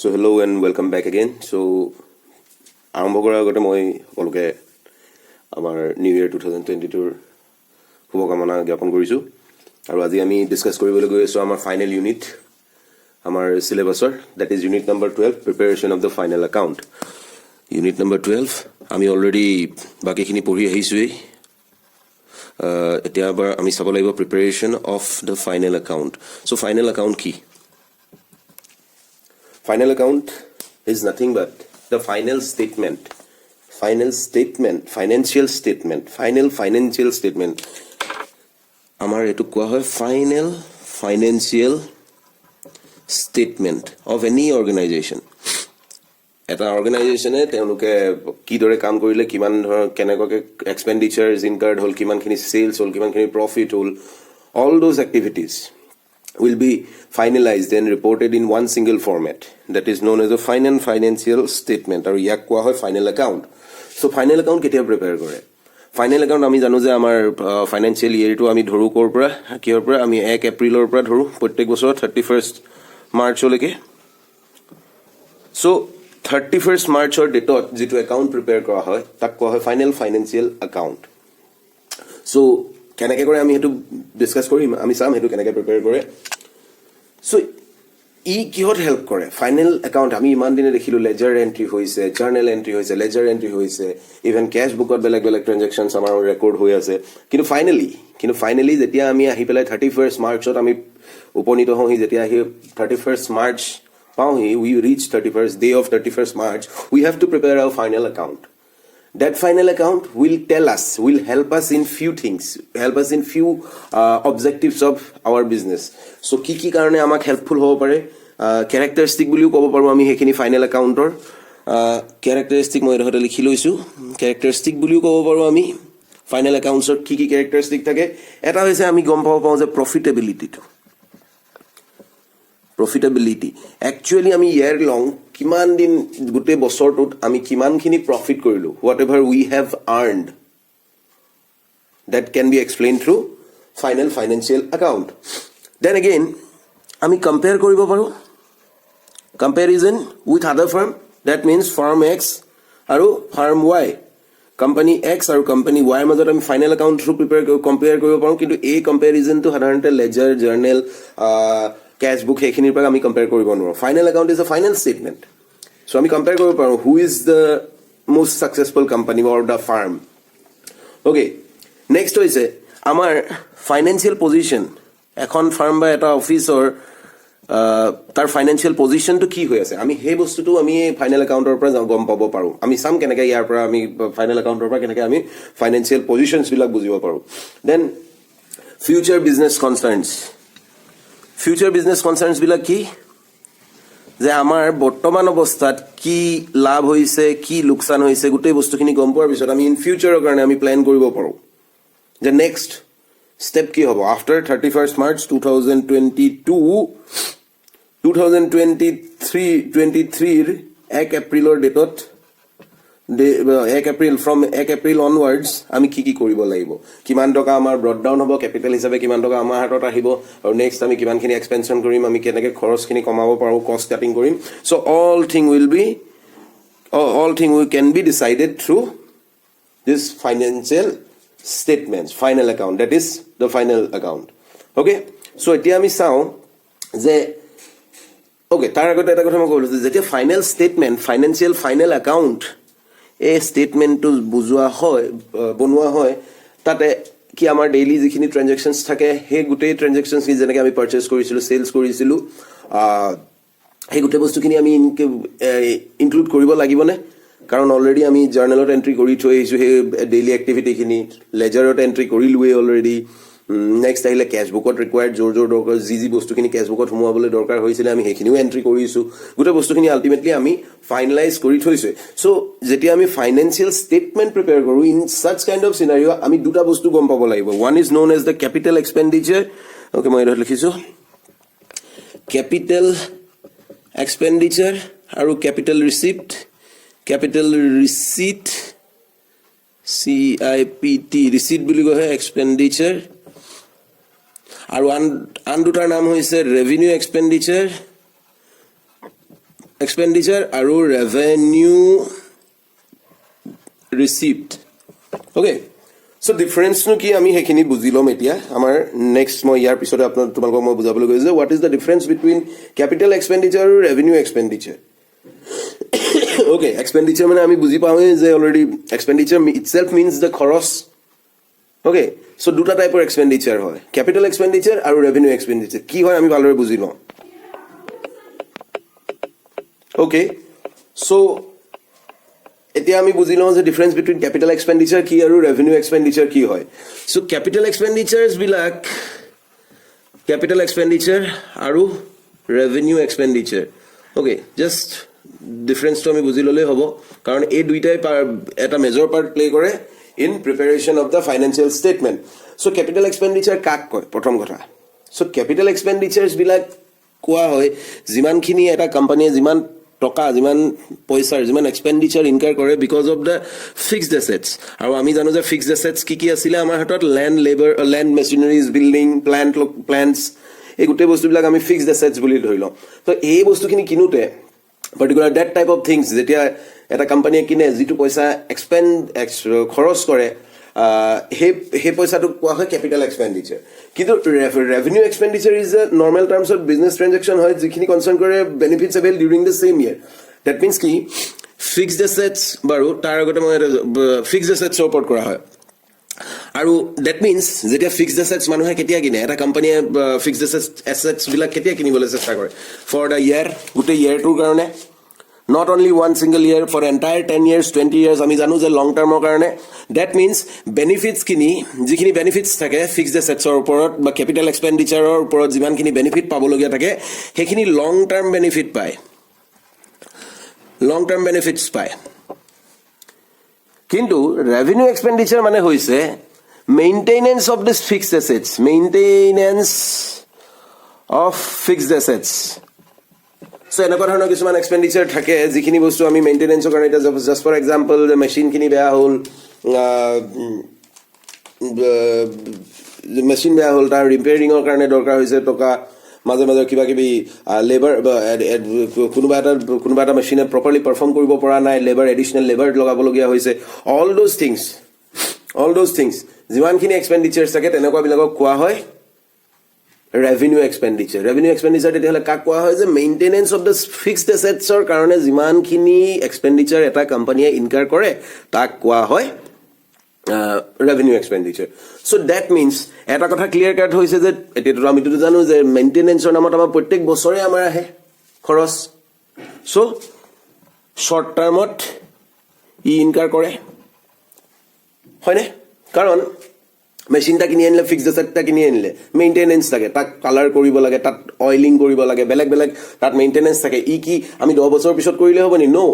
So hello and welcome back again. So আৰম্ভ কৰাৰ আগতে মই সকলোকে আমাৰ নিউ ইয়াৰ 2022 শুভকামনা জ্ঞাপন কৰিছোঁ আৰু আজি আমি ডিসকাস কৰিবলৈ গৈ আছোঁ আমাৰ ফাইনেল ইউনিট আমাৰ সিলেবাসৰ that is unit number 12 preparation of the final account unit number 12 আমি অলৰেডি বাকিখিনি পঢ়ি আহিছোঁৱেই এতিয়া আবাৰ আমি চাব লাগিব preparation of the final account so final account কি Final account is nothing but the final statement, financial statement. Amar etu koa hoy final financial statement of any organization. Eta organization e tenuke ki dore kaam korile kiman dhor kenekoke expenditures incurred hol kiman khini sales hol kiman khini profit hol all those activities will be finalized and reported in one single format that is known as a final financial statement or yak koa hoy final account. So final account ketia prepare kore final account ami janu je amar financial year to ami dhoru kor pora kior pora ami 1 April or pora dhoru prottek bochor 31st March oleke so 31st March or date jitu account prepare kora hoy tak koa hoy final financial account. So কেনেকৈ কৰে আমি হেতু discuss কৰিম আমি সাম হেতু কেনেকৈ prepare কৰে so ই কিহত হেল্প কৰে ফাইনেল একাউণ্ট আমি ইমান দিনে দেখিলো লেজাৰ এন্ট্ৰি হৈছে জাৰ্নেল এন্ট্ৰি হৈছে লেজাৰ এন্ট্ৰি হৈছে ইভেন ক্যাশ বুকত বেলেগ বেলেগ ট্ৰানজাকশনছ আমাৰ ৰেকৰ্ড হৈ আছে কিন্তু ফাইনেলি যেতিয়া আমি আহি পেলাই 31st মাৰ্চত আমি উপনীত হওঁ যেতিয়া আহি 31st মাৰ্চ পাওঁহি we reach 31st day of 31st March we have to prepare our final account. That final account will tell us, will help us in few things, help us in few objectives of our business. So ki karone amak helpful hobo pare characteristic buliu kobo paru ami hekhini final account or characteristic moi rohte likhi loisu characteristic buliu kobo paru ami final accounts or ki characteristic thake eta hoise ami gom pao je profitability actually ami year long kiman din gute bochor tut ami kiman khini profit korilu whatever we have earned that can be explained through final financial account. Then again ami compare koribo paru comparison with other firm that means firm X aru firm Y company X aru company Y major ami final account through compare koribo paru kintu a comparison to sadarante ledger journal cash book hekinir pa ami compare koribo noro final account is a final statement so ami compare koribo paru who is the most successful company or the firm. Okay next hoise amar financial position ekhon firm ba eta office or tar financial position to ki hoy ase ami he bostu tu ami final account or pra gom pabo paru ami sam keneka yar pra ami final account or pra keneka ami financial positions bilak bujibo paru. Then future business concerns bilak ki যে আমাৰ বৰ্তমান অৱস্থাত কি লাভ হৈছে কি লোকসান হৈছে গুটেই বস্তুখিনি গম পোৱাৰ পিছত আমি ইন ফিউচাৰৰ কাৰণে আমি প্ল্যান কৰিব পাৰো যে নেক্সট স্টেপ কি হ'ব আফটাৰ 31st March 2023 1 এপ্ৰিলৰ ডেটত 1 এপ্ৰিল from 1 এপ্ৰিল onwards আমি কি কৰিব লাগিব কিমান টকা আমাৰ ব্ৰড ডাউন হ'ব ক্যাপিটাল হিচাপে কিমান টকা আমাৰ হাতত আহিব আৰু নেক্সট আমি কিমানখিনি এক্সপেনশন কৰিম আমি কেনেকৈ খৰচখিনি কমাব পাৰো কষ্ট কাটিং কৰিম so all thing we can be decided through this financial statements final account that is the final account. Okay so এতিয়া আমি চাওঁ যে okay তাৰ আগতে এটা কথা মই কৈলো যে যেতিয়া final statement financial final account a statement to বুজোৱা হয় বনোৱা হয় তাতে কি আমাৰ ডেইলি যিখিনি ট্ৰানজাকশনছ থাকে হে গুটেই ট্ৰানজাকশনছ কি যেনেকৈ আমি পাৰচেজ কৰিছিলো সেলস কৰিছিলো হে গুটেই বস্তুখিনি আমি ইনক্লুড কৰিব লাগিব নে কাৰণ অলৰেডি আমি জাৰ্নেলত এন্ট্ৰি কৰি থৈ আহিছো হে ডেইলি এক্টিভিটি খিনি লেজাৰত এন্ট্ৰি কৰিলোৱে অলৰেডি নেক্সট আহিলে ক্যাশ বুকত ৰিকোয়াৰ্ড জোৰ দৰকাৰ জি বস্তুখিনি ক্যাশ বুকত সোমাবলৈ দৰকাৰ হৈছিল আমি হেখিনিও এন্ট্ৰি কৰিছো গুটেই বস্তুখিনি আলটিমেটলি আমি ফাইনালাইজ কৰি থৈছো সো যেতিয়া আমি ফাইনান্সিয়াল স্টেটমেন্ট প্ৰিপেয়াৰ কৰো in such kind of scenario আমি দুটা বস্তু গম পাব লাগিব one is known as the capital expenditure okay মই এটা লিখিছো capital expenditure আৰু capital receipt CIPT receipt বুলি কয় expenditure আৰু আন দুটাৰ নাম হৈছে revenue expenditure এক্সপেণ্ডিচাৰ আৰু ৰেভিনিউ ৰিচিপ্ট অ'কে চ' ডিফাৰেঞ্চনো কি আমি সেইখিনি বুজি ল'ম এতিয়া আমাৰ নেক্সট মই ইয়াৰ পিছতে তোমালোকক মই বুজাবলৈ গৈছোঁ যে what is the difference between capital expenditure আৰু ৰেভিনিউ এক্সপেণ্ডিচাৰ অ'কে এক্সপেণ্ডিচাৰ মানে আমি বুজি পাওঁৱেই যে অলৰেডি এক্সপেণ্ডিচাৰ ইটছেল্ফ মিনছ দ্য খৰচ অ'কে চ' দুটা টাইপৰ এক্সপেণ্ডিচাৰ হয় কেপিটেল এক্সপেণ্ডিচাৰ আৰু ৰেভিনিউ এক্সপেণ্ডিচাৰ কি হয় আমি ভালদৰে বুজি লওঁ অ'কে চ' এতিয়া আমি বুজি লওঁ যে ডিফাৰেঞ্চ বিটুইন কেপিটেল এক্সপেণ্ডিচাৰ কি আৰু ৰেভিনিউ এক্সপেণ্ডিচাৰ কি হয় চ' কেপিটেল এক্সপেণ্ডিচাৰ্ছবিলাক কেপিটেল এক্সপেণ্ডিচাৰ আৰু ৰেভিনিউ এক্সপেণ্ডিচাৰ অ'কে জাষ্ট ডিফাৰেঞ্চটো আমি বুজি ল'লেই হ'ব কাৰণ এই দুইটাই এটা মেজৰ পাৰ্ট প্লে কৰে in preparation of the financial statement so' capital expenditure কাক কয় প্ৰথম কথা চ' কেপিটেল এক্সপেণ্ডিচাৰ্ছবিলাক কোৱা হয় যিমানখিনি এটা কোম্পানীয়ে যিমান টকা যিমান পইচাৰ যিমান এক্সপেণ্ডিচাৰ ইনকাৰ কৰে because of the fixed assets আৰু আমি জানো যে ফিক্সড এছেটছ কি আছিলে আমাৰ হাতত লেণ্ড মেচিনাৰিজ বিল্ডিং প্লেণ্টছ এই গোটেই বস্তুবিলাক আমি ফিক্সড এছেটছ বুলি ধৰি লওঁ তো এই বস্তুখিনি কিনোতে particular that type of things যেতিয়া এটা কোম্পানীয়ে কিনে যিটো পইচা খৰচ কৰে সেই পইচাটোক কোৱা হয় কেপিটেল এক্সপেণ্ডিচাৰ কিন্তু revenue expenditure is a normal টাৰ্মছত বিজনেছ ট্ৰেঞ্জেকশ্যন হয় যিখিনি কনচাৰ্ণ কৰে benefits avail during the same year that means কি ফিক্সড এছেটছ বাৰু তাৰ আগতে মই ফিক্সড এছেটছৰ ওপৰত কৰা হয় আৰু ডেট মিনছ যেতিয়া ফিক্সড এছেটছ মানুহে কেতিয়া কিনে এটা কোম্পানীয়ে ফিক্সড এছেটছবিলাক কেতিয়া কিনিবলৈ চেষ্টা কৰে ফৰ দ্য ইয়েৰ গোটেই ইয়েৰটোৰ কাৰণে not only one single year for entire 10 years 20 years আমি জানো যে লং টাৰ্মৰ কাৰণে that means benefits খিনি যিখিনি benefits থাকে fixed assets ৰ ওপৰত বা capital expenditure ৰ ওপৰত যিমানখিনি benefit পাবলগীয়া থাকে সেইখিনি long term benefit পায় long term benefits পায় কিন্তু revenue expenditure মানে হৈছে maintenance of this fixed assets maintenance of fixed assets So এনেকুৱা ধৰণৰ কিছুমান এক্সপেণ্ডিচাৰ থাকে যিখিনি বস্তু আমি মেইনটেনেন্সৰ কাৰণে এতিয়া জাষ্ট ফৰ এক্সাম্পল যে মেচিনখিনি বেয়া হ'ল মেচিন বেয়া হ'ল তাৰ ৰিপেয়াৰিঙৰ কাৰণে দৰকাৰ হৈছে টকা মাজে মাজে কিবা কিবি লেবাৰ কোনোবা এটা মেচিনে প্ৰপাৰলি পাৰফৰ্ম কৰিব পৰা নাই লেবাৰ এডিশ্যনেল লেবাৰ লগাবলগীয়া হৈছে অল দোজ থিংছ যিমানখিনি এক্সপেণ্ডিচাৰ্ছ থাকে তেনেকুৱাবিলাকক কোৱা হয় revenue expenditure তেতিয়াহ'লে কাক কোৱা হয় যে মেইনটেনেন্স অফ দ্য ফিক্সড এছেটছৰ কাৰণে যিমানখিনি এক্সপেণ্ডিচাৰ এটা কোম্পানীয়ে ইনকাৰ কৰে তাক কোৱা হয় revenue expenditure so that means এটা কথা ক্লিয়াৰ কাট হৈছে যে এতিয়াতো আমিতো জানো যে মেইনটেনেন্সৰ নামত আমাৰ প্ৰত্যেক বছৰে আমাৰ আহে খৰচ so short টাৰ্মত ই ইনকাৰ কৰে হয়নে কাৰণ মেচিনটা কিনি আনিলে ফিক্সড এছেটটা কিনি আনিলে মেইনটেনেন্স থাকে তাক কালাৰ কৰিব লাগে তাত অইলিং কৰিব লাগে বেলেগ তাত মেইনটেনেন্স থাকে ই কি আমি 10 বছৰ পিছত কৰিলে হ'ব নি নো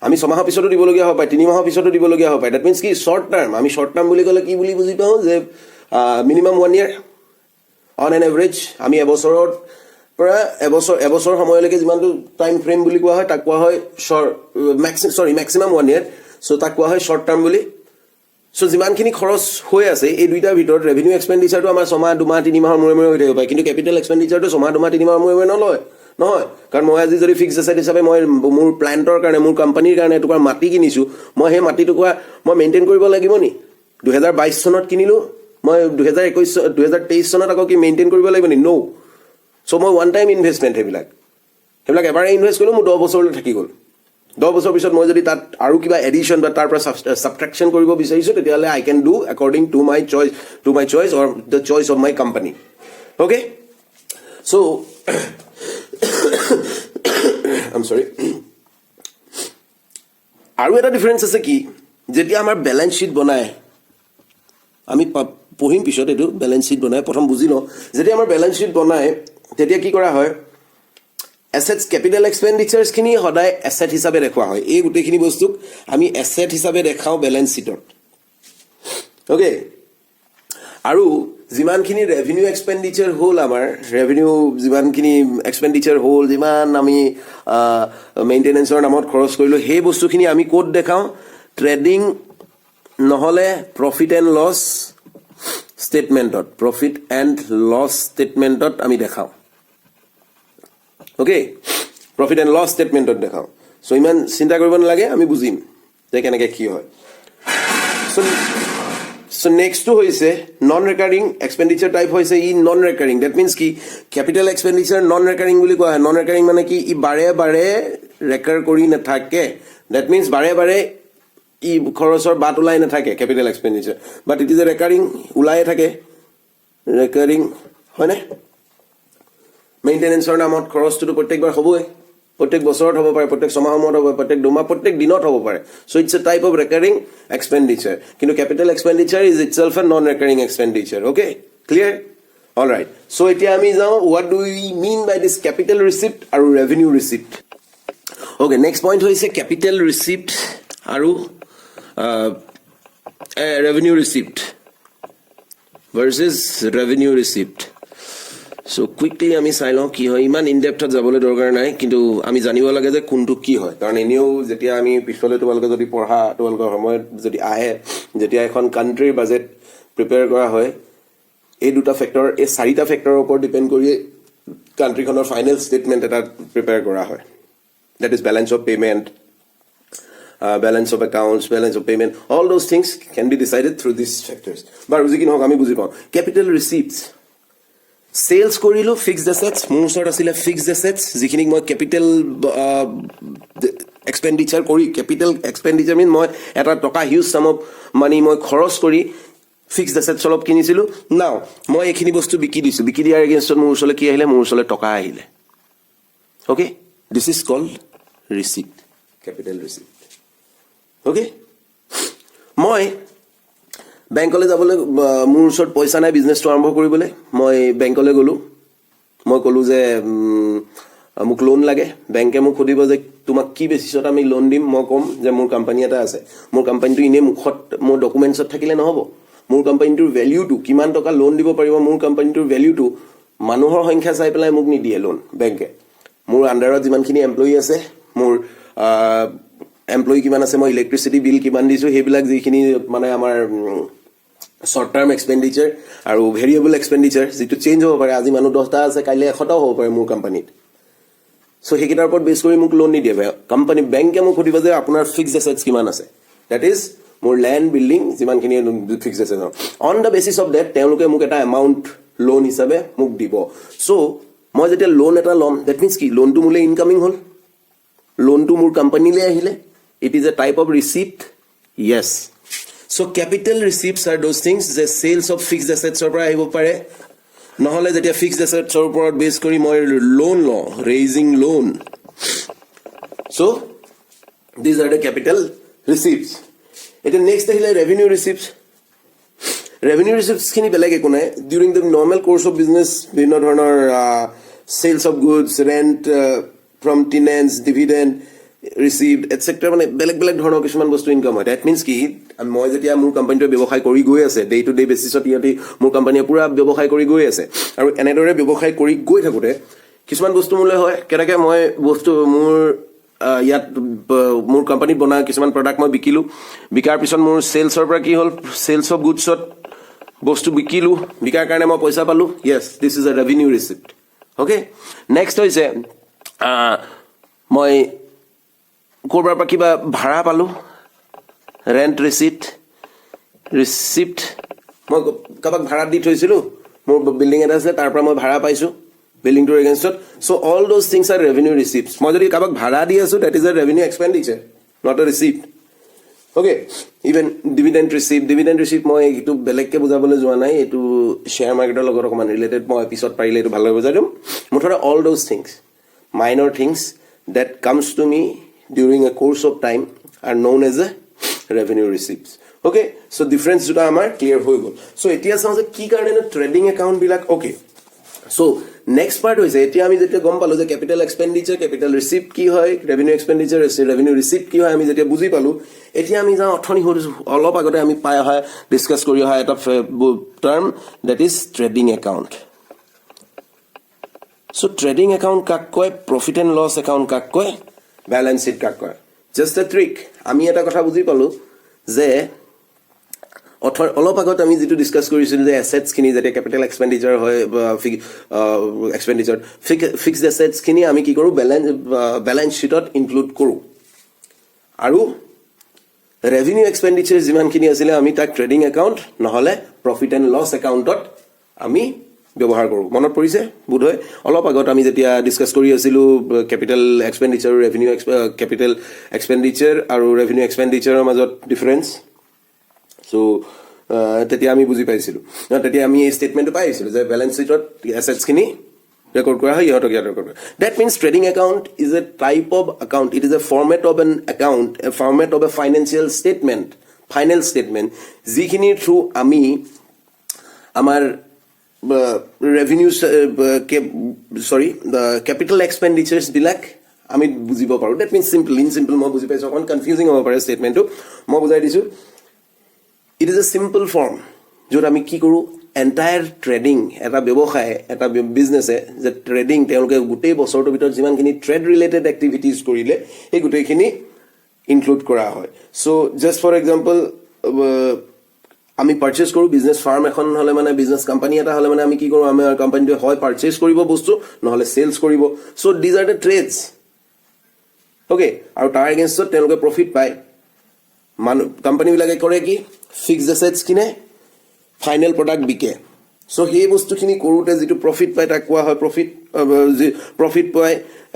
আমি 6 মাহৰ পিছতো দিবলগীয়া হ'ব পাৰে 3 মাহৰ পিছতো দিবলগীয়া হ'ব পাৰে দ্যাট মিন্স কি শৰ্ট টাৰ্ম আমি শৰ্ট টাৰ্ম বুলি ক'লে কি বুলি বুজি পাওঁ যে minimum 1 year on an average আমি এবছৰৰ পৰা এবছৰ সময়লৈকে যিমানটো টাইম ফ্ৰেম বুলি কোৱা হয় তাক কোৱা হয় মেক্সিমাম 1 ইয়াৰ সো তাক কোৱা হয় শৰ্ট টাৰ্ম বুলি সো যিমানখিনি খৰচ হৈ আছে এই দুইটাৰ ভিতৰত ৰেভিনিউ এক্সপেণ্ডিচাৰটো আমাৰ 6 মাহ 2 মাহ 3 মাহৰ মূৰে মূৰে হৈ থাকিব পাৰে কিন্তু কেপিটেল এক্সপেণ্ডিচাৰটো 6 মাহ 2 মাহ 3 মাহৰ মূৰে মূৰে নহয় কাৰণ মই আজি যদি ফিক্সড এছেট হিচাপে মই মোৰ প্লান্টৰ কাৰণে মোৰ কোম্পানীৰ কাৰণে এটুকুৰা মাটি কিনিছো মই সেই মাটিটুকুৰা মই মেইনটেইন কৰিব লাগিব নি 2022 চনত কিনিলো মই 2023 চনত আকৌ কি মেইনটেইন কৰিব লাগিব নি নো সো মই ওৱান টাইম ইনভেষ্টমেণ্ট সেইবিলাক এবাৰে ইনভেষ্ট কৰিলো মোৰ 10 বছৰলৈ থাকি গ'ল 10 বছৰ পিছত মই যদি তাত আৰু কিবা এডিশ্যন বা তাৰ পৰা সাবট্ৰেকশ্যন কৰিব বিচাৰিছো তেতিয়াহ'লে I can do according to my choice or the choice of my company okay so I'm sorry আৰু এটা ডিফাৰেন্স আছে কি যেতিয়া আমাৰ বেলেন্স শীট বনায় আমি পঢ়িম পিছত এইটো বেলেন্স শীট বনায় প্ৰথম বুজি লওঁ যেতিয়া আমাৰ বেলেন্স শীট বনায় তেতিয়া কি কৰা হয় এছেটছ কেপিটেল এক্সপেণ্ডিচাৰ্ছ খিনি সদায় এছেট হিচাপে দেখুওৱা হয় এই গোটেইখিনি বস্তুক আমি এছেট হিচাপে দেখাওঁ বেলেন্স শীটত ওকে আৰু যিমানখিনি ৰেভিনিউ এক্সপেণ্ডিচাৰ হ'ল আমাৰ ৰেভিনিউ যিমানখিনি এক্সপেণ্ডিচাৰ হ'ল যিমান আমি মেইনটেনেন্সৰ নামত খৰচ কৰিলোঁ সেই বস্তুখিনি আমি ক'ত দেখাওঁ ট্ৰেডিং নহ'লে প্ৰফিট এণ্ড লছ ষ্টেটমেণ্টত আমি দেখাওঁ ওকে প্ৰফিট এণ্ড লছ ষ্টেটমেণ্টত দেখাওঁ চ' ইমান চিন্তা কৰিব নালাগে আমি বুজিম যে কেনেকৈ কি হয় চ' নেক্সটটো হৈছে নন ৰেকাৰিং এক্সপেণ্ডিচাৰ টাইপ হৈছে ই নন ৰেকাৰিং ডেট মিনছ কি কেপিটেল এক্সপেণ্ডিচাৰ নন ৰেকাৰিং বুলি কোৱা হয় নন ৰেকাৰিং মানে কি ই বাৰে বাৰে ৰেকাৰ কৰি নাথাকে ডেট মিনছ বাৰে বাৰে ই খৰচৰ বাট ওলাই নাথাকে capital expenditure but it is a recurring ওলায়ে থাকে ৰেকাৰিং হয়নে মেইনটেনেন্সৰ নামত খৰচটোতো প্ৰত্যেকবাৰ হ'বই প্ৰত্যেক বছৰত হ'ব পাৰে প্ৰত্যেক ছমাহৰ মূৰত হ'ব প্ৰত্যেক দুমাহ প্ৰত্যেক দিনত হ'ব পাৰে so' it's a type of recurring expenditure কিন্তু capital expenditure is itself a non recurring expenditure okay clear all right so' এতিয়া আমি যাওঁ what do we mean by this capital receipt আৰু revenue receipt okay next point হৈছে capital receipt আৰু revenue receipt versus revenue receipt so quickly আমি চাই লওঁ কি হয় ইমান ইন ডেপথত যাবলৈ দৰকাৰ নাই কিন্তু আমি জানিব লাগে যে কোনটো কি হয় কাৰণ এনেও যেতিয়া আমি পিছলৈ তোমালোকে যদি পঢ়া তোমালোকৰ সময়ত যদি আহে যেতিয়া এখন কাণ্ট্ৰিৰ বাজেট প্ৰিপেয়াৰ কৰা হয় এই দুটা ফেক্টৰ এই চাৰিটা ফেক্টৰৰ ওপৰত ডিপেণ্ড কৰি কাণ্ট্ৰিখনৰ ফাইনেল ষ্টেটমেণ্ট এটা প্ৰিপেয়াৰ কৰা হয় that is balance of payment balance of accounts, balance of payment, all those things can be decided through these factors. But Ruzikin Hokami Buzipon, capital receipts. Sales korilo, fixed assets, Musort Asila fixed assets, Zikinik more capital expenditure kori, capital expenditure mean more at a toka huge sum of money more khoros kori, fixed assets solop kinisilu. Now, more ekinibos to bikidis, bikidi against Musole Kiele, Musole Toka Hile. Okay? This is called receipt, capital receipt. Okay? মই বেংকলৈ যাবলৈ মোৰ ওচৰত পইচা নাই বিজনেছটো আৰম্ভ কৰিবলৈ মই বেংকলৈ গ'লোঁ মই ক'লোঁ যে মোক লোন লাগে বেংকে মোক সুধিব যে তোমাক কি বেচিছত আমি লোন দিম মই ক'ম যে মোৰ কোম্পানী এটা আছে মোৰ কোম্পানীটো ইনে মুখত মোৰ ডকুমেণ্টছত থাকিলে নহ'ব মোৰ কোম্পানীটোৰ ভেলিউটো কিমান টকা লোন দিব পাৰিব মোৰ কোম্পানীটোৰ ভেলিউটো মানুহৰ সংখ্যা চাই পেলাই মোক নিদিয়ে লোন বেংকে মোৰ আণ্ডাৰত যিমানখিনি এমপ্লয়ী আছে মোৰ এমপ্লয়ী কিমান আছে মই ইলেক্ট্ৰিচিটি বিল কিমান দিছোঁ সেইবিলাক যিখিনি মানে আমাৰ শৰ্ট টাৰ্ম এক্সপেণ্ডিচাৰ আৰু ভেৰিয়েবল এক্সপেণ্ডিচাৰ যিটো চেঞ্জ হ'ব পাৰে আজি মানুহ 10টা আছে কাইলৈ 100টাও হ'ব পাৰে মোৰ কোম্পানীত চ' সেইকেইটাৰ ওপৰত বেছ কৰি মোক লোন নিদিয়ে কোম্পানী বেংকে মোক সুধিব যে আপোনাৰ ফিক্সড এছেটছ কিমান আছে ডেট ইজ মোৰ লেণ্ড বিল্ডিং যিমানখিনি fixed assets on the basis of that তেওঁলোকে মোক এটা এমাউণ্ট লোন হিচাপে মোক দিব চ' মই যেতিয়া লোন এটা ল'ম ডেট মিনছ কি লোনটো মোলৈ ইনকামিং হ'ল লোনটো মোৰ কোম্পানীলৈ আহিলে it is a type of receipt yes so capital receipts are those things the sales of fixed assets or পৰা আহিব পাৰে নহলে যেতিয়া fixed assets or ওপৰত বেছ কৰি মই loan law raising loan so these are the capital receipts it next আহিলে revenue receipts খিনি বেলেগ একো নাই during the normal course of business বিভিন্ন ধৰণৰ sales of goods rent from tenants dividend received etc মানে বেলেগ বেলেগ ধৰণৰ কিছুমান বস্তু ইনকাম হয় দ্যাট মিন্স কি মই যেতিয়া মোৰ কোম্পানীটোৱে ব্যৱসায় কৰি গৈ আছে ডে টু ডে বেচিছত ইয়াতে মোৰ কোম্পানীয়ে পুৰা ব্যৱসায় কৰি গৈ আছে আৰু এনেদৰে ব্যৱসায় কৰি গৈ থাকোতে কিছুমান বস্তু মোলৈ হয় কেনেকৈ মই বস্তু মোৰ ইয়াত মোৰ কোম্পানীত বনা কিছুমান প্ৰডাক্ট মই বিকিলো বিকাৰ পিছত মোৰ সেলছৰ পৰা কি হ'ল সেলছ অফ গুডছত বস্তু বিকিলো বিকাৰ কাৰণে মই পইচা পালো yes this is a revenue receipt okay next হৈছে মই কৰবাৰ পৰা কিবা ভাড়া পালো ৰেন্ট ৰিচিপ্ট মই কাবাক ভাড়া দি থৈছিলো মোৰ বিল্ডিং এটা আছে তাৰ পৰা মই ভাড়া পাইছো বিল্ডিংটোৰ এগেইনষ্টত so all those things are revenue receipts মই যদি কাবাক ভাড়া দি আছো that is a revenue expenditure not a receipt okay even dividend receipt মই এইটো বেলেগকে বুজাবলৈ যোৱা নাই এইটো শ্বেয়াৰ মাৰ্কেটৰ লগত অকমান ৰিলেটেড মই পিছত পাৰিলে এইটো ভালকৈ বুজাই দিম মুঠতে all those things minor things that comes to me during a course of time are known as a revenue receipts okay so difference juta amar clear hoy gol so etia saw je ki karone trading account bilak okay so next part hoise etia ami jetia gom palo je capital expenditure capital receipt ki hoy revenue expenditure revenue receipt ki hoy ami jetia buji palu etia ami ja othoni horisu olop agote ami pai hoy discuss kori hoy eta term that is trading account so trading account kak koy profit and loss account kak koy balance sheet kak koy just a trick ami eta kotha buji palu je অলপ আগত আমি যেটো discuss কৰিছিলো যে assets খিনি যেটা capital এক্সপেন্ডিচাৰ হয় এক্সপেন্ডিচাৰ fixed assets খিনি আমি কি কৰো ব্যালেন্স শিটত ইনক্লুড কৰো আৰু ৰেভিনিউ এক্সপেন্ডিচাৰ যিমানখিনি আছিল আমি তাক ট্ৰেডিং একাউণ্ট নহলে প্ৰফিট এণ্ড লছ একাউণ্টত আমি ব্যৱহাৰ কৰো মনত পৰিছে বুধই অলপ আগত আমি যেতিয়া ডিসকাস কৰি আছিলো ক্যাপিটাল এক্সপেন্ডিচাৰ ৰেভিনিউ ক্যাপিটাল এক্সপেন্ডিচাৰ আৰু ৰেভিনিউ এক্সপেন্ডিচাৰৰ মাজত ডিফাৰেন্স সো তেতিয়া আমি বুজি পাইছিলো তেতিয়া আমি এই স্টেটমেন্টটো পাইছিলো যে ব্যালেন্স শিটত এসেটস খিনি record kora hai yato record kora that means trading account is a type of account it is a format of an account a format of a financial statement final statement jikhini through ami amar revenue the capital expenditures bilak ami bujibo paru that means in simple mo buji paiso on confusing hobo pare statement to mo bujai disu it is a simple form jor ami ki koru entire trading eta ব্যবসায় eta business e je trading teoloke gutei bosorto bitor jiman khini trade related activities korile ei gutei khini include kora hoy so just for example ami purchase koru business farm ekhon hole mane business company eta hole mane ami ki koru ami company to hoy purchase koribo bostu নহলে sales koribo so these are the trades okay aru tar against teoloke profit pai company bilage kore ki fixed assets kine final product bike so he bostu khini korute jitu profit pai ta kwa hoy profit pai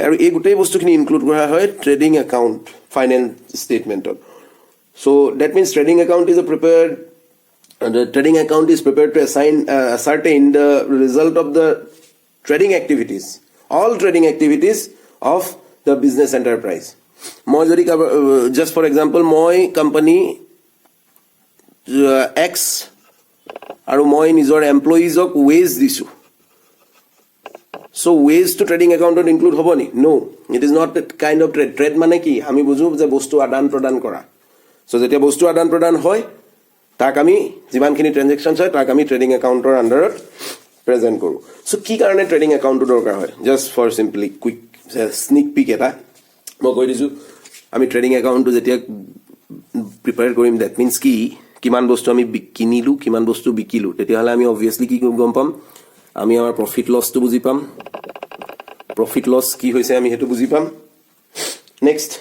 aru ei gutei bostu khini include kora hoy trading account final statement so that means trading account is a prepared the trading account is prepared to ascertain the result of the trading activities all trading activities of the business enterprise moi jodi just for example moi company x আৰু মই নিজৰ এমপ্লয়িজক wage দিছো so wage to trading account not include hoboni no it is not that kind of trade মানে কি আমি বুঝো যে বস্তু আদান প্ৰদান কৰা so যেতিয়া বস্তু আদান প্ৰদান হয় তাক আমি যিমানখিনি ট্ৰানজাকশনস হয় তাক আমি ট্ৰেডিং একাউন্টৰ আন্ডাৰত প্ৰেজেন্ট কৰো so কি কাৰণে ট্ৰেডিং একাউন্ট দৰকাৰ হয় just for simply quick sneak peek এটা মই কৈ দিছো আমি ট্ৰেডিং একাউন্টটো যেতিয়া প্ৰিপেয়াৰ কৰিম that means কি কিমান বস্তু আমি কিনিলু কিমান বস্তু বিকিলু তেতিয়া হলে আমি obviously কি গম পাম আমি আমাৰ প্ৰফিট লস টো বুজি পাম প্ৰফিট লস কি হৈছে আমি হেতু বুজি পাম নেক্সট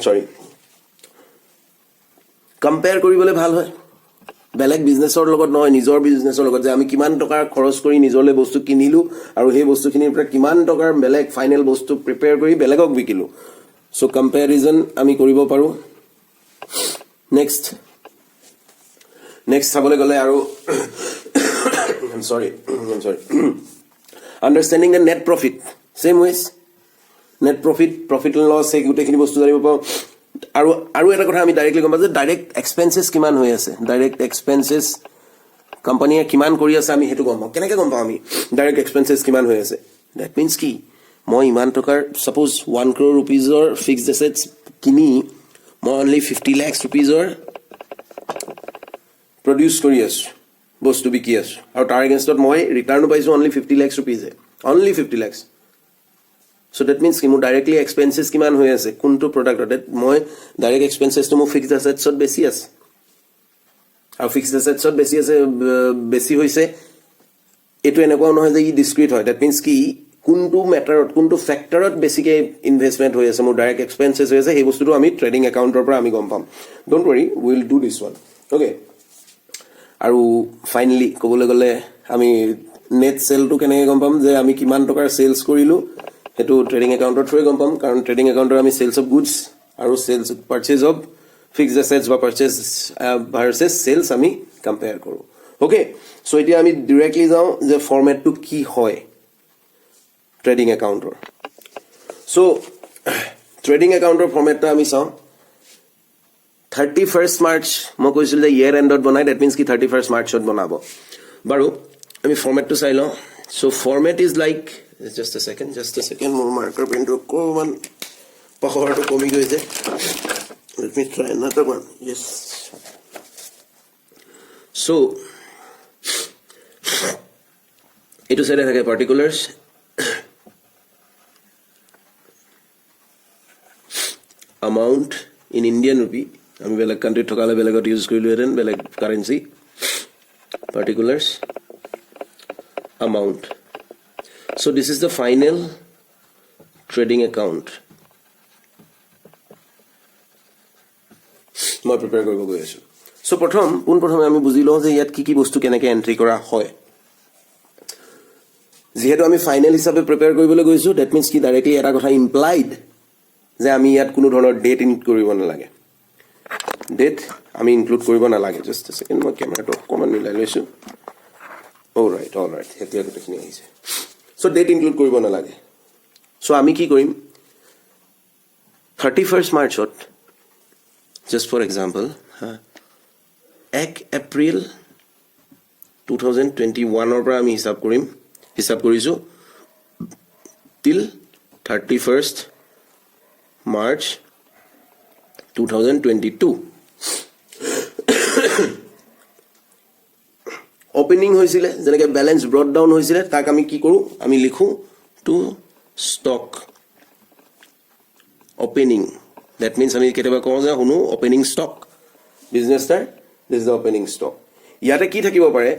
সৰি কম্পেয়াৰ কৰিবলৈ ভাল হয় বেলেগ বিজনেছৰ লগত নহয় নিজৰ বিজনেছৰ লগত যে আমি কিমান টকা খৰচ কৰি নিজলে বস্তু কিনিলু আৰু সেই বস্তুখিনিৰ পৰা কিমান টকাৰ বেলেগ ফাইনেল বস্তু প্ৰিপেয়াৰ কৰি বেলেগক বিকিলু সো কম্পেৰিজন আমি কৰিব পাৰো next sabole gole aru I'm sorry understanding the net profit same ways net profit and loss ei gute khini bostu janibo pa aru eta kotha ami directly gom je direct expenses kiman hoy ase direct expenses company e kiman kori ase ami hetu gom keneke gom pa ami direct expenses kiman hoy ase that means ki moi iman tokar suppose 1 crore rupees or fixed assets kini মই only 50 lakhs rupees or produce কৰি আছো বস্তু বিকি আছো আৰু তাৰ এগেইনষ্টত মই return পাইছো only 50 lakhs rupees only 50 lakhs so that means কি মোৰ ডাইৰেক্টলি এক্সপেন্সেস কিমান হৈ আছে কোনটো প্ৰডাক্টত মই ডাইৰেক্ট এক্সপেন্সেস তো মোৰ ফিক্সড এসেটছত বেছি আছে আৰু ফিক্সড এসেটছত বেছি হৈছে এটো এনেকুৱা নহয় যে ই ডিসক্ৰিট হয় that means কি কোনটো ম্যাটাৰত কোনটো ফ্যাক্টৰত বেছিকে ইনভেষ্টমেন্ট হৈ আছে মোৰ ডাইৰেক্ট এক্সপেন্সেস হৈ আছে এই বস্তুটো আমি ট্ৰেডিং একাউন্টৰ পৰা আমি গম পাম don't worry we will do this one okay আৰু ফাইনালি কবলৈ গলে আমি নেট সেল টু কেনে গম পাম যে আমি কিমান টকাৰ সেলস কৰিলো হেতু ট্ৰেডিং একাউন্টৰ থ্ৰু গম পাম কাৰণ ট্ৰেডিং একাউন্টৰ আমি সেলস অফ গুডস আৰু sales purchase of fixed assets বা পাৰচেজ ভাৰ্সেস সেলস আমি কম্পেয়াৰ কৰো ওকে সো এতিয়া আমি ডাইৰেক্টলি যাও যে ফৰম্যাটটো কি হয় ট্ৰেডিং একাউন্টৰ সো ট্ৰেডিং একাউন্টৰ ফৰম্যাটটা আমি চাও 31st মাৰ্চ মই কৈছিল যে ইয়াৰ এন্ডত বনাই দ্যাট মিন্স কি 31st মাৰ্চত বনাব বাৰু আমি ফৰম্যাটটো চাই লও so format is like just a second মোৰ মাৰ্কাৰ পেনটো কোমান পাহৰটো কমি গৈছে let me try another one yes so etu side thake particulars amount in Indian rupee আমি বেলেগ কাণ্ট্ৰিত থকালে বেলেগত ইউজ কৰিলোহেঁতেন বেলেগ currency particulars amount. So this is the final trading account. মই prepare কৰিব গৈ আছো সো পোনপ্ৰথমে আমি বুজি লওঁ যে ইয়াত কি বস্তু কেনেকৈ এন্ট্ৰি কৰা হয় যেহেতু আমি ফাইনেল হিচাপে প্ৰিপেয়াৰ কৰিবলৈ গৈছো দ্যাট মিন্স কি ডাইৰেক্টলি এটা কথা ইমপ্লাইড যে আমি ইয়াত কোনো ধৰণৰ ডেট ইনক্লুড কৰিব নালাগে ডেট আমি ইনক্লুড কৰিব নালাগে জাস্ট এ সেকেন্ড মই ক্যামেৰাটো অকমান মিলাই লৈছো অলৰাইট এতিয়া গোটেইখিনি আহিছে সো ডেট ইনক্লুড কৰিব নালাগে সো আমি কি কৰিম 31st মাৰ্চত just for example 1 এপ্ৰিল 2021 ৰ পৰা আমি হিসাব কৰিছো till 31st March 2022 opening হৈছিলে যেনেকৈ ব্যালেন্স ব্ৰট ডাউন হৈছিলে তাক আমি কি কৰো আমি লিখো two stock opening that means আমি কেতিয়াবা কওঁ যে হুনো opening stock business start this is the opening stock ইয়াতে কি থাকিব পাৰে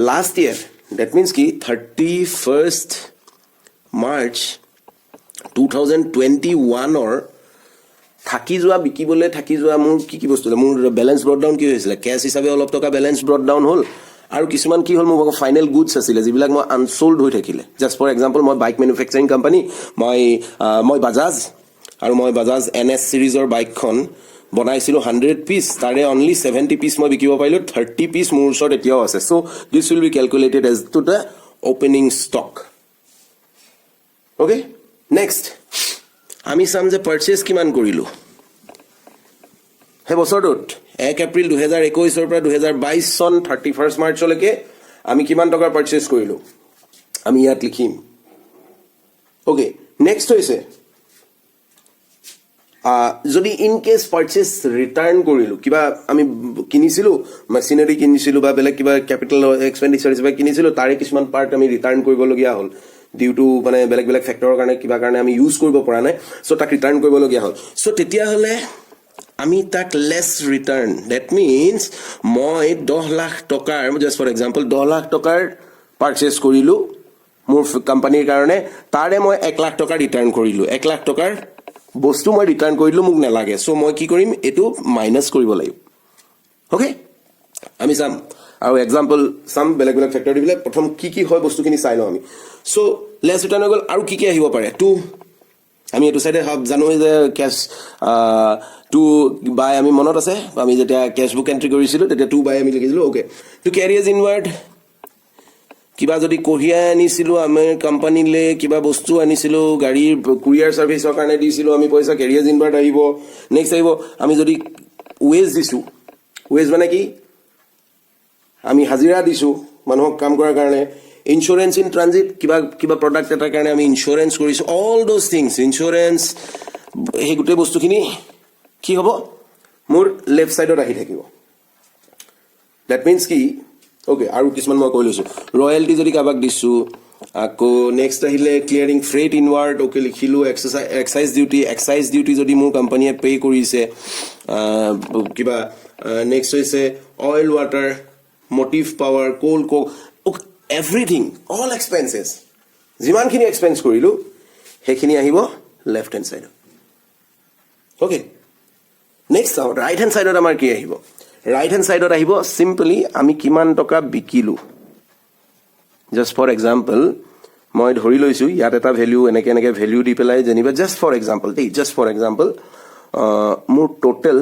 last year that means কি 31st March 2021 or থাকি যোৱা বিকিবলৈ থাকি যোৱা মোৰ কি বস্তু মোৰ ব্যালেন্স ব্ৰট ডাউন কি হৈছিল ক্যাশ হিচাপে অলপ টকা ব্যালেন্স ব্ৰট ডাউন হ'ল আৰু কিছুমান কি হ'ল মোৰ ফাইনেল গুডছ আছিল যিবিলাক মই আনসোল্ড হৈ থাকিলে জাস্ট ফৰ এক্সাম্পল মই বাইক ম্যানুফেকচাৰিং কোম্পানী মই বাজাজ আৰু মই বাজাজ NS সিৰিজৰ বাইকখন বনাইছিলো 100 পিস তাৰে অনলি 70 পিস মই বিকিব পাৰিলো 30 পিস মোৰ ওচৰত এতিয়াও আছে so this will be calculated as to the opening stock okay next আমি চাম যে পাৰচেজ কিমান কৰিলো হে বছৰটোত 1 এপ্ৰিল 2021 ৰ পৰা 2022 চন 31st মাৰ্চলৈকে আমি কিমান টকাৰ পাৰচেজ কৰিলো আমি ইয়াত লিখিম ওকে নেক্সট হৈছে যদি ইন কেস পাৰচেজ ৰিটাৰ্ণ কৰিলো কিবা আমি কিনিছিলো মেচিনাৰী কিনিছিলো বা বেলেগ কিবা ক্যাপিটাল এক্সপেন্ডিচাৰ হিচাপে কিনিছিলো তাৰে কিছুমান পাৰ্ট আমি ৰিটাৰ্ণ কৰিবলগীয়া হ'ল ডিউ টু মানে বেলেগ ফেক্টৰৰ কাৰণে কিবা কাৰণে আমি ইউজ কৰিব পৰা নাই সো তাক ৰিটাৰ্ণ কৰিবলগীয়া হ'ল সো তেতিয়া হলে আমি তাক লেস ৰিটাৰ্ণ দ্যাট মিন্স মই 10 লাখ টকাৰ জাস্ট ফৰ এক্সাম্পল 10 লাখ টকাৰ পাৰচেজ কৰিলো মোৰ কোম্পানীৰ কাৰণে তাৰে মই 1 লাখ টকা ৰিটাৰ্ণ কৰিলো 1 লাখ টকাৰ বস্তু মই ৰিটাৰ্ণ কৰিলো মোক নালাগে সো মই কি কৰিম এটো মাইনাস কৰিব লাগিব ওকে আমি চাম আৰু এক্সাম্পল সাম বেলেগ ফেক্টৰ দিলে প্ৰথম কি হয় বস্তুখিনি চাই লওঁ আমি সো লেস ৰিটাৰ্ণ হৈ গল আৰু কি আহিব পাৰে টু আমি এটো সাইডে জানো যে ক্যাশ টু বাই আমি মনত আছে আমি যেতিয়া ক্যাশ বুক এন্ট্ৰি কৰিছিলো তেতিয়া টু বাই আমি লিখিছিলো okay to carry as inward কিবা যদি কঢ়িয়া আনিছিলো আমি কোম্পানীলে কিবা বস্তু আনিছিলো গাড়ীৰ কুৰিয়াৰ সাৰ্ভিসৰ কাৰণে দিছিলো আমি পইচা ক্যাৰি এজ ইনৱাৰ্ড আহিব নেক্সট আহিব আমি যদি ওয়েজ দিছো ওয়েজ মানে কি আমি হাজিৰা দিছো মানুহক কাম কৰাৰ কাৰণে ইন্স্যুৰেন্স ইন ট্ৰানজিট কিবা প্ৰডাক্ট এটাৰ কাৰণে আমি ইন্স্যুৰেন্স কৰিছো অল দোজ থিংস ইন্স্যুৰেন্স হে গুটে বস্তুখিনি কি হ'ব মোৰ লেফট সাইডত আহি থাকিব দ্যাট মিন্স কি ওকে আৰু কিছুমান মই কৈ লৈছো ৰয়্যালটি যদি কাবাক দিছো আকৌ নেক্সট আহিলে ক্লিয়াৰিং ফ্ৰেট ইনৱাৰ্ড ওকে লিখিলো এক্সাইজ ডিউটি যদি মোৰ কোম্পানীয়ে পে কৰিছে কিবা নেক্সট হৈছে oil water motive power coal everything all expenses যিমানখিনি এক্সপেন্স কৰিলো হেখিনি আহিব left hand side okay next right hand সাইডত আমাৰ কি আহিব right hand side আহিব simply আমি কিমান টকা বিকিলো just for example মই ধৰি লৈছো ইয়াত এটা ভ্যালু এনেকে ভ্যালু দি পেলাই জেনিবা just for example মোৰ টোটাল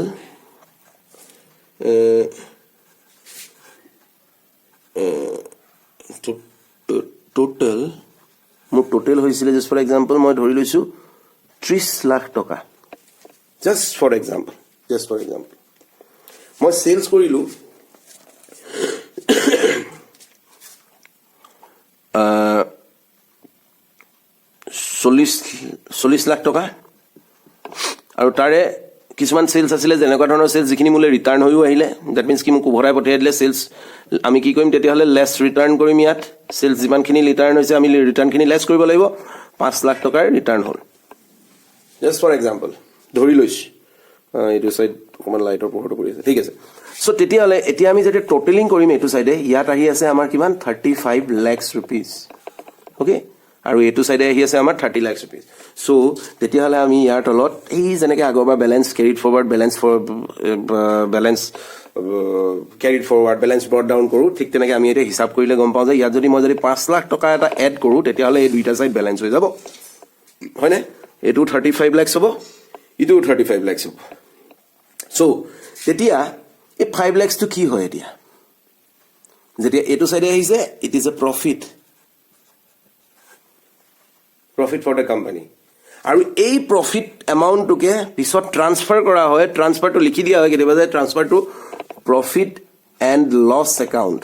মোৰ টোটাল হৈছিলে just for example মই ধৰি লৈছো 30 লাখ টকা just for example মই সেলস কৰিলো 40 লাখ টকা আৰু তাৰে কিছুমান সেলস আছিল যেনেকুৱা ধৰণৰ সেলস যিখিনি মুলে ৰিটাৰ্ণ হৈও আহিলে দ্যাট মিন্স কি মোক ভৰাই পঠিয়াই দিলে সেলস আমি কি কৰিম তেতিয়া হলে লেস ৰিটাৰ্ণ কৰিম ইয়াত সেলস যিমানখিনি ৰিটাৰ্ণ হৈছে আমি ৰিটাৰ্ণখিনি লেস কৰিব লাগিব 5 লাখ টকাৰ ৰিটাৰ্ণ হ'ল জাস্ট ফৰ এক্সাম্পল ধৰি লৈছো এইটো চাইড অকণমান লাইটৰ পোহৰটো পৰি আছে ঠিক আছে চ' তেতিয়াহ'লে এতিয়া আমি যেতিয়া টোটেলিং কৰিম এইটো চাইডে ইয়াত আহি আছে আমাৰ কিমান 35 lakhs rupees অ'কে আৰু এইটো চাইডে আহি আছে আমাৰ 30 lakhs rupees চ' তেতিয়াহ'লে আমি ইয়াৰ তলত এই যেনেকৈ আগৰবাৰ balance carried forward balance carried forward balance brought down কৰোঁ ঠিক তেনেকৈ আমি এতিয়া হিচাপ কৰিলে গম পাওঁ যে ইয়াত যদি মই যদি 5 লাখ টকা এটা এড কৰোঁ তেতিয়াহ'লে এই দুইটা চাইড বেলেঞ্চ হৈ যাব হয়নে এইটো 35 lakhs হ'ব ইটো 35 lakhs হ'ব চ' তেতিয়া এই 5 lakhs টো কি হয় এতিয়া যেতিয়া এইটো চাইডে আহিছে it is a profit for the company আৰু এই প্ৰফিট এমাউণ্টটোকে পিছত ট্ৰান্সফাৰ কৰা হয় ট্ৰান্সফাৰটো লিখি দিয়া হয় কেতিয়াবা যে transfer to profit and loss account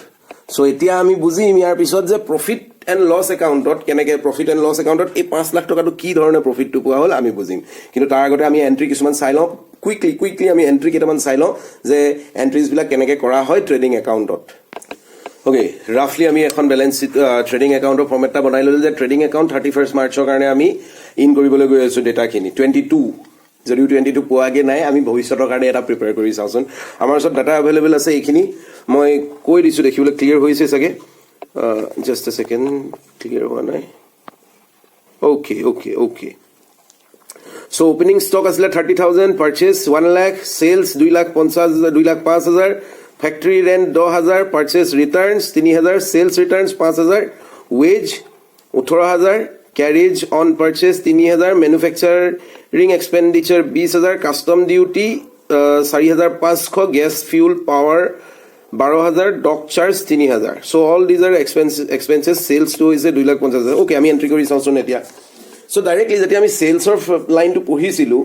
so' এতিয়া আমি বুজিম ইয়াৰ পিছত যে প্ৰফিট এণ্ড লছ একাউণ্টত কেনেকৈ প্ৰফিট এণ্ড লছ একাউণ্টত এই 5 লাখ টকাটো কি ধৰণে প্ৰফিটটো পোৱা হ'ল আমি বুজিম কিন্তু তাৰ আগতে আমি এণ্ট্ৰি কিছুমান চাই লওঁ কুইকলি আমি এণ্ট্ৰি কেইটামান চাই লওঁ যে এণ্ট্ৰিজবিলাক কেনেকৈ কৰা হয় ট্ৰেডিং একাউণ্টত অ'কে ৰাফলি আমি এখন বেলেঞ্চ শ্বীট ট্ৰেডিং একাউণ্টৰ ফৰ্মেট এটা বনাই ল'লোঁ যে ট্ৰেডিং একাউণ্ট 31 মাৰ্চৰ কাৰণে আমি ইন কৰিবলৈ গৈ আছোঁ ডেটাখিনি 22 যদিও 22 পোৱাগৈ নাই আমি ভৱিষ্যতৰ কাৰণে এটা প্ৰিপেয়াৰ কৰি চাওঁচোন আমাৰ ওচৰত ডাটা এভেইলেবল আছে এইখিনি মই কৈ দিছোঁ দেখিবলৈ ক্লিয়াৰ হৈছে চাগে জাষ্ট এ ছেকেণ্ড ক্লিয়াৰ হোৱা নাই অ'কে চ' অপেনিং ষ্টক আছিলে 30,000 purchase 1 lakh sales 2,05,000 factory rent 10,000 purchase returns 3,000 sales returns 5,000 wage 18,000 carriage on purchase 3,000 manufacturing expenditure 20,000 custom duty 4,500 gas fuel power 12,000 dock charge 3,000 so' all these are expenses চেলছটো হৈছে 2,50,000 okay আমি entry কৰি চাওঁচোন এতিয়া চ' directly যেতিয়া আমি চেলছৰ লাইনটো পঢ়িছিলোঁ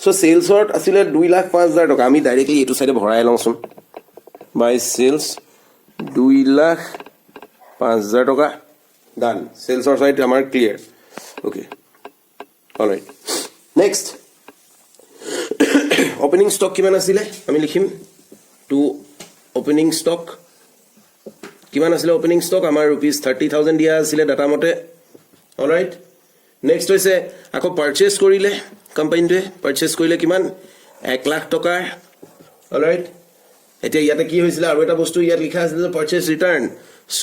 চ' চেলছত আছিলে 2,05,000 টকা আমি ডাইৰেক্টলি এইটো চাইডে ভৰাই লওঁচোন বাই চেলছ 2,05,000 টকা ডান চেলছৰ চাইড আমাৰ clear okay alright next opening stock কিমান আছিলে আমি লিখিম টু অপেনিং ষ্টক কিমান আছিলে অপেনিং ষ্টক আমাৰ ₹30,000 দিয়া আছিলে ডাটা মতে অলৰাইট নেক্সট হৈছে আকৌ পাৰ্চেজ কৰিলে কোম্পানীটোৱে পাৰ্চেজ কৰিলে কিমান 1 লাখ টকাৰ অলৰাইট এতিয়া ইয়াতে কি হৈছিলে আৰু এটা বস্তু ইয়াত লিখা আছিলে যে পাৰ্চেজ ৰিটাৰ্ণ চ'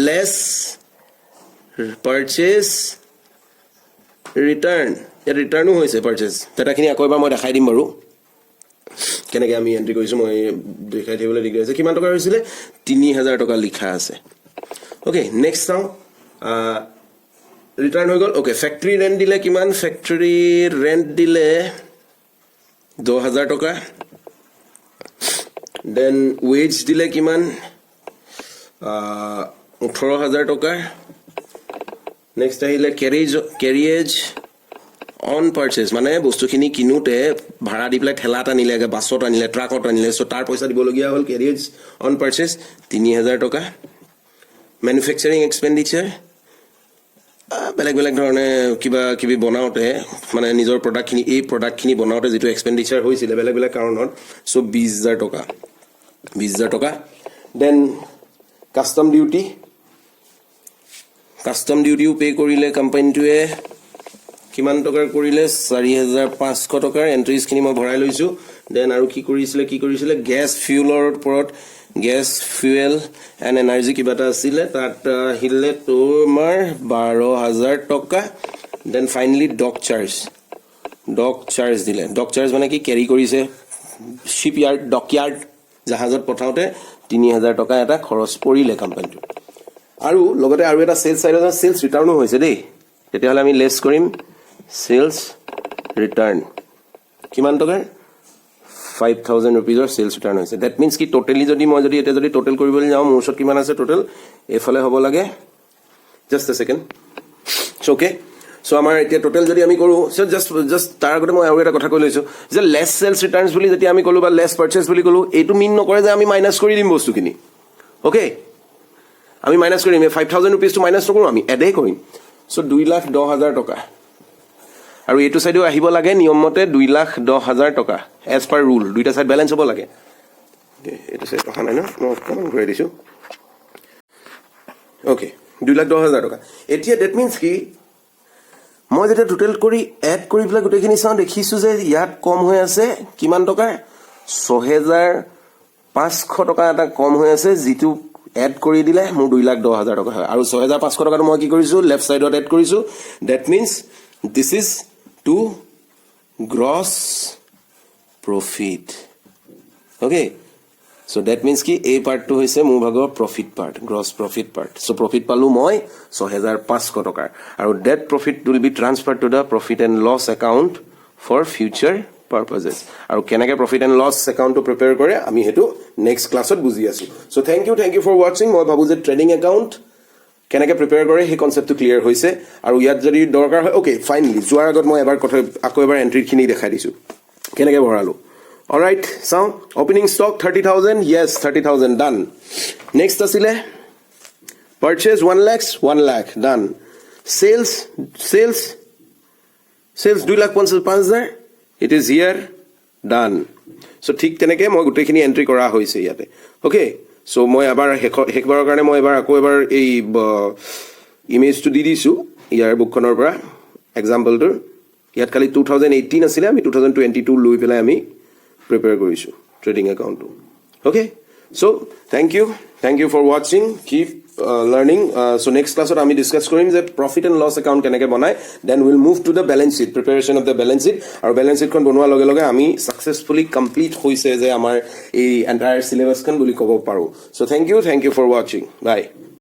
লেছ পাৰ্চেজ ৰিটাৰ্ণ ইয়াত ৰিটাৰ্ণো হৈছে পাৰ্চেজ ডাটাখিনি আকৌ এবাৰ মই দেখাই দিম বাৰু কেনেকৈ আমি এণ্ট্ৰি কৰিছোঁ মই দেখাই থাকিবলৈ দিগদাৰ হৈছে কিমান টকা হৈছিলে 3,000 টকা লিখা আছে অ'কে নেক্সট চাওঁ ৰিটাৰ্ণ হৈ গ'ল অ'কে ফেক্টৰী ৰেণ্ট দিলে কিমান ফেক্টৰী ৰেণ্ট দিলে 10,000 টকা দেন ৱেজ দিলে কিমান 18,000 টকা নেক্সট আহিলে কেৰিয়েজ অন পাৰ্চেজ মানে বস্তুখিনি কিনোতে ভাড়া দি পেলাই ঠেলাত আনিলে বাছত আনিলে ট্ৰাকত আনিলে চ' তাৰ পইচা দিবলগীয়া হ'ল কেৰিয়েজ অন পাৰ্চেজ 3,000 টকা মেনুফেকচাৰিং এক্সপেণ্ডিচাৰ বেলেগ ধৰণে কিবা কিবি বনাওঁতে মানে নিজৰ প্ৰডাক্টখিনি বনাওঁতে যিটো এক্সপেণ্ডিচাৰ হৈছিলে বেলেগ কাৰণত চ' 20,000 টকা দেন কাষ্টম ডিউটিও পে' কৰিলে কোম্পানীটোৱে কিমান টকাৰ কৰিলে 4,500 টকাৰ এণ্ট্ৰিজখিনি মই ভৰাই লৈছোঁ দেন আৰু কি কৰিছিলে গেছ ফিউলৰ ওপৰত গেছ ফিউৱেল এণ্ড এনাৰ্জি কিবা এটা আছিলে তাত আহিলে তোমাৰ 12,000 টকা দেন ফাইনেলি ডক চাৰ্জ দিলে ডক চাৰ্জ মানে কি কেৰি কৰিছে শ্বিপয়াৰ্ড ডকয়াৰ্ড জাহাজত পঠাওঁতে 3,000 টকা এটা খৰচ পৰিলে কোম্পানীটো আৰু লগতে আৰু এটা চেলছ চাইডত চেলছ ৰিটাৰ্ণো হৈছে দেই তেতিয়াহ'লে আমি লেছ কৰিম চেলছ ৰিটাৰ্ণ কিমান টকাৰ 5,000 rupees চেলছ ৰিটাৰ্ণ হৈছে ডেট মিনছ কি টোটেলি মই এতিয়া যদি টোটেল কৰিবলৈ যাওঁ মোৰ ওচৰত কিমান আছে টোটেল এইফালে হ'ব লাগে জাষ্ট এ ছেকেণ্ড অ'কে চ' আমাৰ এতিয়া টোটেল যদি আমি কৰোঁ জাষ্ট তাৰ আগতে মই আৰু এটা কথা কৈ লৈছোঁ যে লেছ চেলছ ৰিটাৰ্ণছ বুলি যেতিয়া আমি ক'লোঁ বা লেছ পাৰ্চেজ বুলি ক'লোঁ এইটো মিন নকৰে যে আমি মাইনাছ কৰি দিম বস্তুখিনি অ'কে আমি মাইনাছ কৰিম এই 5,000 rupeesটো মাইনাছ নকৰোঁ আমি এডেই কৰিম চ' 2,10,000 টকা আৰু এইটো চাইডেও আহিব লাগে নিয়মমতে 2,10,000 টকা এজ পাৰ ৰুল দুইটা চাইড বেলেঞ্চ হ'ব লাগে এইটো চাইড অহা নাই ন মই অকণমান ঘূৰাই দিছোঁ অ'কে 2,10,000 টকা এতিয়া ডেট মিনছ কি মই যেতিয়া টোটেল কৰি এড কৰি পেলাই গোটেইখিনি চাওঁ দেখিছোঁ যে ইয়াত কম হৈ আছে কিমান টকা 6,500 টকা এটা কম হৈ আছে যিটো এড কৰি দিলে মোৰ 2,10,000 টকা হয় আৰু 6,500 টকাটো মই কি কৰিছোঁ লেফ্ট সাইডত এড কৰিছোঁ that means this is to gross profit okay So that means ki A part to hoise মোৰ ভাগৰ profit part, gross profit part. So profit পালো মই 6,500 টকা আৰু that profit will be transferred to the profit and loss account for future purposes. আৰু কেনেকৈ profit and loss account to prepare কৰে আমি হেতু next classত বুজি আছো. So thank you for watching. মই ভাবো যে trading account কেনেকৈ prepare কৰে সেই concept clear হৈছে আৰু ইয়াত যদি দৰকাৰ হয় okay finally যোৱাৰ আগত মই এবাৰ কথা আকৌ এবাৰ entry খিনি দেখাই দিছো কেনেকৈ ভৰালো All right, so opening stock 30,000. Yes, 30,000 done. Next asile purchase 1 lakh done. Sales 2,55,000. It is here done. So ঠিক তেনেকৈ মই গোটেইখিনি এন্ট্ৰি কৰা হৈছে ইয়াতে ওকে সো মই এবাৰ হেকবাৰৰ কাৰণে মই আকৌ এবাৰ এই ইমেজটো দি দিছো ইয়াৰ বুকখনৰ পৰা এক্সাম্পলটোৰ ইয়াত খালি 2018 আছিল আমি 2022 লৈ পেলাই আমি prepare কৰিছো trading account okay so thank you for watching keep learning so next class আমি discuss কৰিম যে profit and loss account কেনেকৈ বনাই then we'll move to the balance sheet preparation of the balance sheet আৰু balance sheet খন বনোৱাৰ লগে লগে আমি successfully complete হৈছে যে আমাৰ এই entire syllabus খন বুলি ক'ব পাৰো so thank you for watching bye